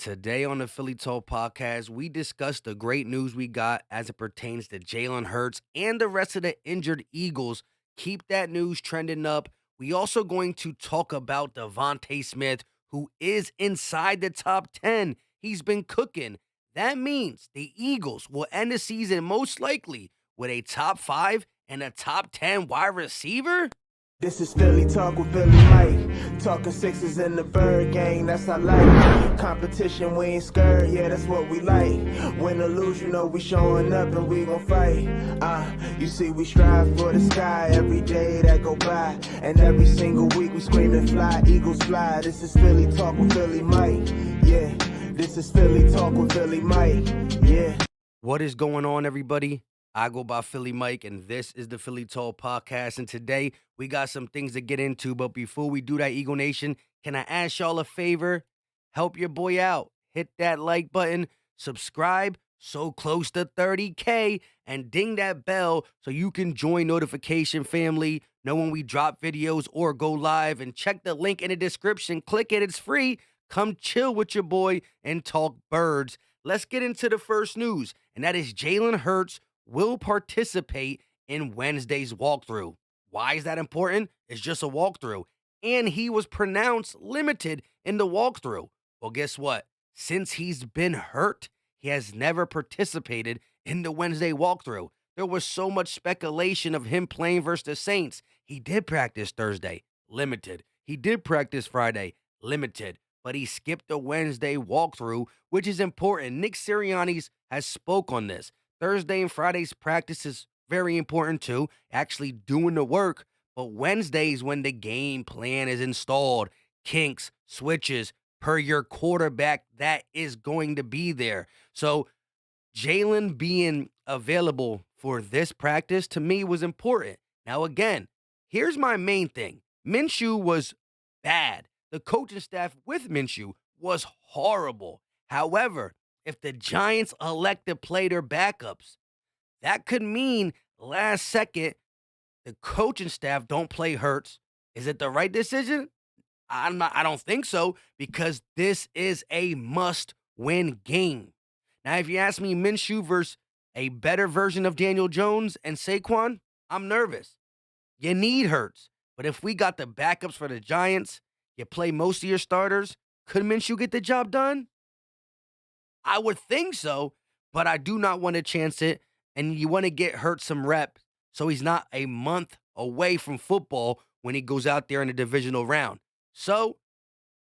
Today on the Philly Talk podcast, we discuss the great news we got as it pertains to Jalen Hurts and the rest of the injured Eagles. Keep that news trending up. We also going to talk about Devonta Smith, who is inside the top 10. He's been cooking. That means the Eagles will end the season most likely with a top 5 and a top 10 wide receiver. This is Philly Talk with Philly Mike. Talking sixes in the bird gang, that's I like. Competition, we ain't scared, yeah, that's what we like. Win or lose, you know we showing up and we gon' fight. You see we strive for the sky every day that go by. And every single week we screaming fly, Eagles fly. This is Philly Talk with Philly Mike, yeah. This is Philly Talk with Philly Mike, yeah. What is going on, everybody? I go by Philly Mike, and this is the Philly Talk podcast. And today we got some things to get into. But before we do that, Eagle Nation, can I ask y'all a favor? Help your boy out. Hit that like button, subscribe, so close to 30K, and ding that bell so you can join Notification Family, know when we drop videos or go live, and check the link in the description. Click it, it's free. Come chill with your boy and talk birds. Let's get into the first news, and that is Jalen Hurts will participate in Wednesday's walkthrough. Why is that important? It's just a walkthrough. And he was pronounced limited in the walkthrough. Well, guess what? Since he's been hurt, he has never participated in the Wednesday walkthrough. There was so much speculation of him playing versus the Saints. He did practice Thursday, limited. He did practice Friday, limited. But he skipped the Wednesday walkthrough, which is important. Nick Sirianni has spoke on this. Thursday and Friday's practice is very important too, actually doing the work. But Wednesdays when the game plan is installed, kinks, switches, per your quarterback, that is going to be there. So Jalen being available for this practice to me was important. Now, again, here's my main thing. Minshew was bad. The coaching staff with Minshew was horrible. However, if the Giants elect to play their backups, that could mean last second the coaching staff don't play Hurts. Is it the right decision? I don't think so, because this is a must-win game. Now, if you ask me Minshew versus a better version of Daniel Jones and Saquon, I'm nervous. You need Hurts. But if we got the backups for the Giants, you play most of your starters, could Minshew get the job done? I would think so, but I do not want to chance it. And you want to get Hurts some reps so he's not a month away from football when he goes out there in the divisional round. So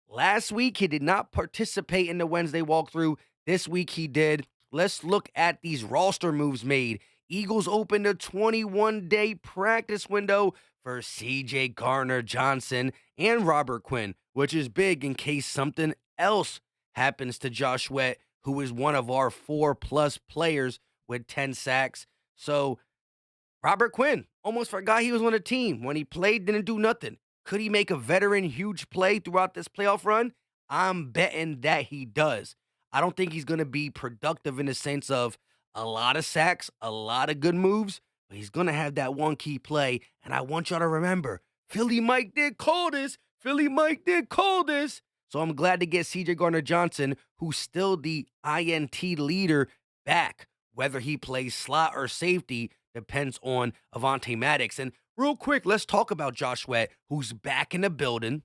last week, he did not participate in the Wednesday walkthrough. This week, he did. Let's look at these roster moves made. Eagles opened a 21-day practice window for C.J. Gardner Johnson and Robert Quinn, which is big in case something else happens to Josh Sweat, who is one of our 4+ players with 10 sacks. So Robert Quinn, almost forgot he was on the team. When he played, didn't do nothing. Could he make a veteran huge play throughout this playoff run? I'm betting that he does. I don't think he's going to be productive in the sense of a lot of sacks, a lot of good moves, but he's going to have that one key play. And I want y'all to remember, Philly Mike did call this. Philly Mike did call this. So I'm glad to get C.J. Gardner Johnson, who's still the INT leader, back. Whether he plays slot or safety depends on Avonte Maddox. And real quick, let's talk about Josh Sweat, who's back in the building.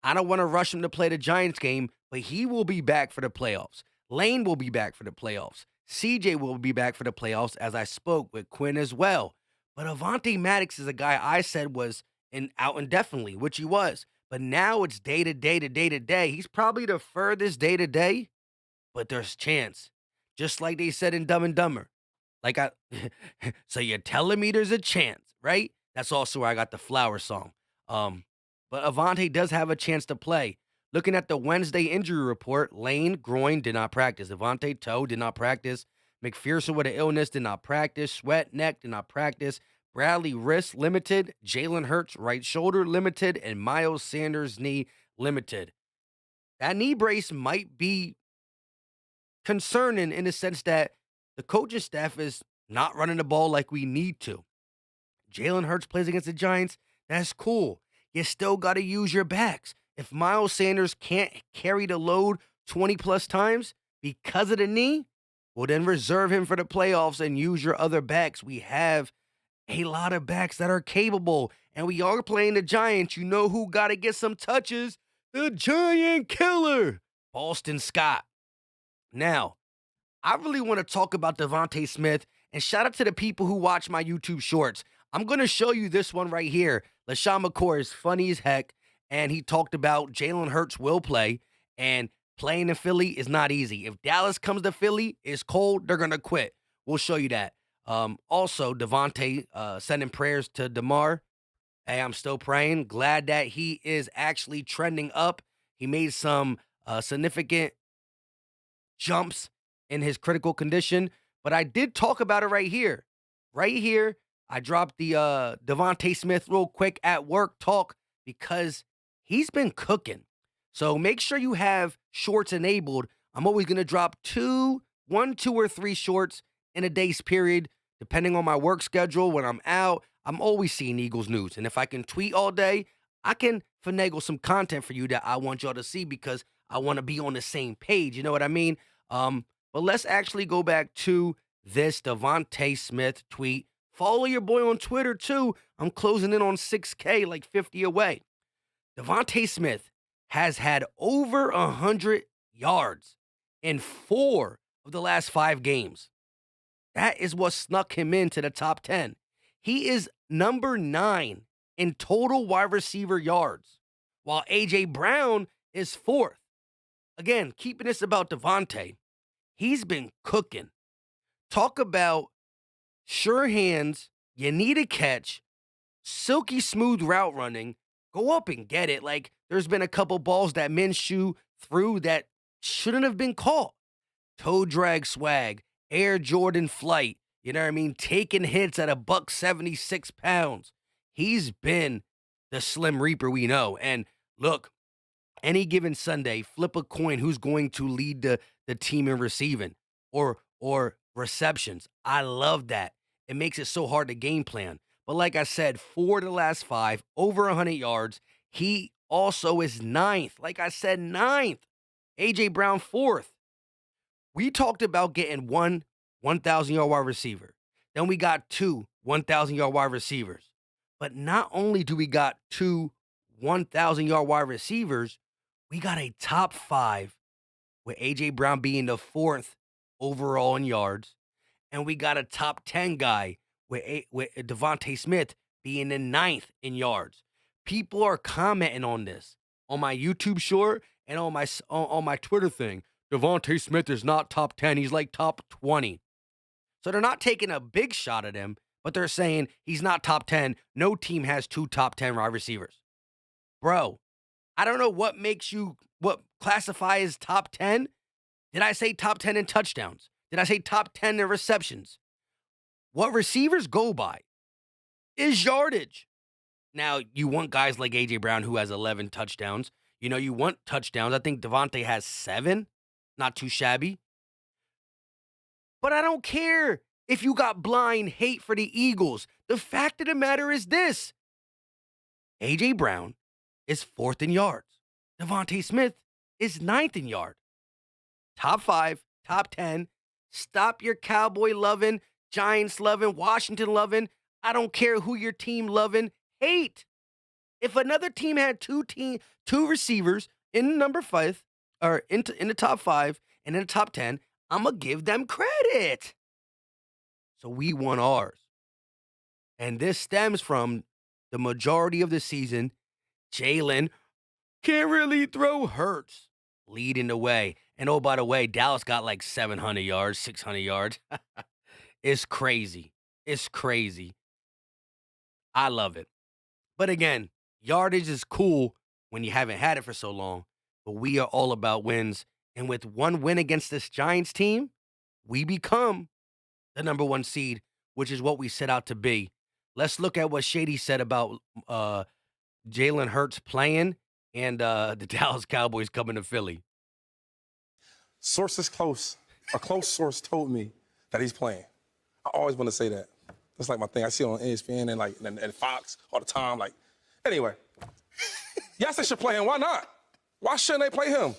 I don't want to rush him to play the Giants game, but he will be back for the playoffs. Lane will be back for the playoffs. CJ will be back for the playoffs, as I spoke with Quinn as well. But Avonte Maddox is a guy I said was out indefinitely, which he was. But now it's day to day to day to day. He's probably the furthest day to day, but there's chance. Just like they said in Dumb and Dumber. So you're telling me there's a chance, right? That's also where I got the Flower song. But Avonte does have a chance to play. Looking at the Wednesday injury report, Lane, groin, did not practice. Avonte, toe, did not practice. McPherson with an illness, did not practice. Sweat, neck, did not practice. Bradley, wrist, limited. Jalen Hurts, right shoulder, limited. And Miles Sanders, knee, limited. That knee brace might be concerning in the sense that the coaching staff is not running the ball like we need to. Jalen Hurts plays against the Giants. That's cool. You still got to use your backs. If Miles Sanders can't carry the load 20 plus times because of the knee, well, then reserve him for the playoffs and use your other backs. We have a lot of backs that are capable, and we are playing the Giants. You know who got to get some touches? The Giant Killer, Boston Scott. Now, I really want to talk about Devonta Smith, and shout out to the people who watch my YouTube shorts. I'm going to show you this one right here. LaShawn McCoy is funny as heck, and he talked about Jalen Hurts will play, and playing in Philly is not easy. If Dallas comes to Philly, it's cold, they're going to quit. We'll show you that. Also, Devontae sending prayers to DeMar. Hey, I'm still praying. Glad that he is actually trending up. He made some significant jumps in his critical condition, but I did talk about it right here. Right here, I dropped the Devonta Smith real quick at work talk because he's been cooking. So make sure you have shorts enabled. I'm always going to drop one, two, or three shorts in a day's period, depending on my work schedule. When I'm out, I'm always seeing Eagles news. And if I can tweet all day, I can finagle some content for you that I want y'all to see because I want to be on the same page. You know what I mean? But let's actually go back to this Devonta Smith tweet. Follow your boy on Twitter too. I'm closing in on 6K, like 50 away. Devonta Smith has had over 100 yards in 4 of the last 5 games. That is what snuck him into the top 10. He is number 9 in total wide receiver yards, while A.J. Brown is 4th. Again, keeping this about Devonta, he's been cooking. Talk about sure hands, you need a catch, silky smooth route running, go up and get it. Like, there's been a couple balls that Minshew threw that shouldn't have been caught. Toe drag swag, Air Jordan flight, you know what I mean? Taking hits at £176. He's been the Slim Reaper we know. And look, any given Sunday, flip a coin who's going to lead the team in receiving or receptions. I love that. It makes it so hard to game plan. But like I said, 4 of the last 5, over 100 yards. He also is 9th. Like I said, 9th. A.J. Brown 4th. We talked about getting one 1,000-yard wide receiver. Then we got 2 1,000-yard wide receivers. But not only do we got 2 1,000-yard wide receivers, we got a top 5 with A.J. Brown being the 4th overall in yards. And we got a top 10 guy with Devonta Smith being the 9th in yards. People are commenting on this on my YouTube short and on my Twitter thing. Devonta Smith is not top 10. He's like top 20. So they're not taking a big shot at him, but they're saying he's not top 10. No team has 2 top 10 wide receivers. Bro, I don't know what classify as top 10. Did I say top 10 in touchdowns? Did I say top 10 in receptions? What receivers go by is yardage. Now, you want guys like A.J. Brown who has 11 touchdowns. You know, you want touchdowns. I think Devonta has 7. Not too shabby. But I don't care if you got blind hate for the Eagles. The fact of the matter is this. A.J. Brown is 4th in yards. Devonta Smith is 9th in yards. Top 5, top 10. Stop your Cowboy loving, Giants loving, Washington loving. I don't care who your team loving. Hate. If another team had 2 receivers in number 5 or in the top 5 and in the top 10, I'm going to give them credit. So we won ours. And this stems from the majority of the season. Jalen can't really throw Hurts leading the way. And oh, by the way, Dallas got like 700 yards, 600 yards. It's crazy. It's crazy. I love it. But again, yardage is cool when you haven't had it for so long. But we are all about wins. And with one win against this Giants team, we become the number 1 seed, which is what we set out to be. Let's look at what Shady said about Jalen Hurts playing and the Dallas Cowboys coming to Philly. Sources close. A close source told me that he's playing. I always want to say that. That's like my thing. I see it on ESPN and Fox all the time. Like, anyway. Yes, they should play him. Why not? Why shouldn't they play him?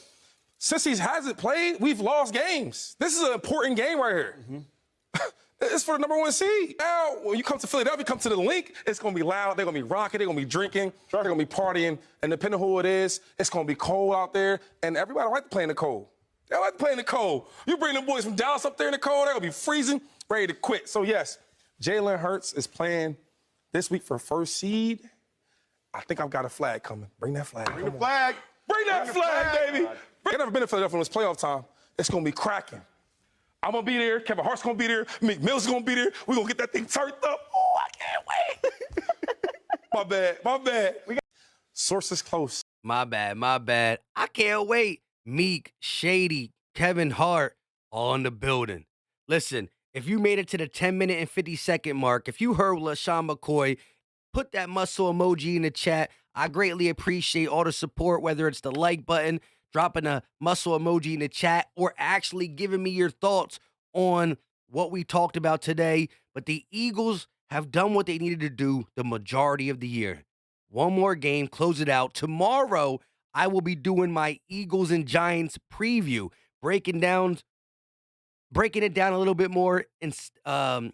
since he hasn't played, we've lost games. This is an important game right here. It's for the number 1 seed. Now, when you come to Philadelphia, come to the Link, it's going to be loud. They're going to be rocking. They're going to be drinking. They're going to be partying. And depending on who it is, it's going to be cold out there. And everybody don't like to play in the cold. They don't like to play in the cold. You bring the boys from Dallas up there in the cold, they're going to be freezing, ready to quit. So, yes, Jalen Hurts is playing this week for first seed. I think I've got a flag coming. Bring that flag. Bring the flag. Bring that flag, baby. I've never been to Philadelphia when it's playoff time. It's going to be cracking. I'm going to be there. Kevin Hart's going to be there. Meek Mill's going to be there. We're going to get that thing turned up. Oh, I can't wait. My bad. Sources close. My bad. I can't wait. Meek, Shady, Kevin Hart, all in the building. Listen, if you made it to the 10-minute and 50-second mark, if you heard LaShawn McCoy, put that muscle emoji in the chat. I greatly appreciate all the support, whether it's the like button, dropping a muscle emoji in the chat, or actually giving me your thoughts on what we talked about today. But the Eagles have done what they needed to do the majority of the year. One more game, close it out. Tomorrow, I will be doing my Eagles and Giants preview, breaking it down a little bit more, breaking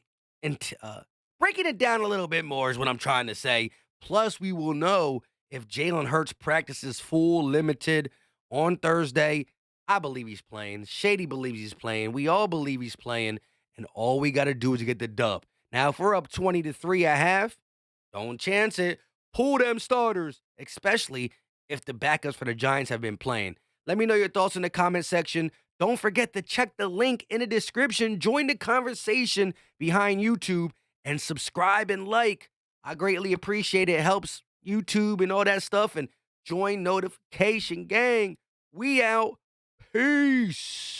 it down a little bit more is what I'm trying to say. Plus, we will know if Jalen Hurts practices full, limited on Thursday. I believe he's playing. Shady believes he's playing. We all believe he's playing. And all we got to do is get the dub. Now, if we're up 20-3 at half, don't chance it. Pull them starters, especially if the backups for the Giants have been playing. Let me know your thoughts in the comment section. Don't forget to check the link in the description. Join the conversation behind YouTube and subscribe and like. I greatly appreciate it. It helps YouTube and all that stuff. And join notification gang. We out. Peace.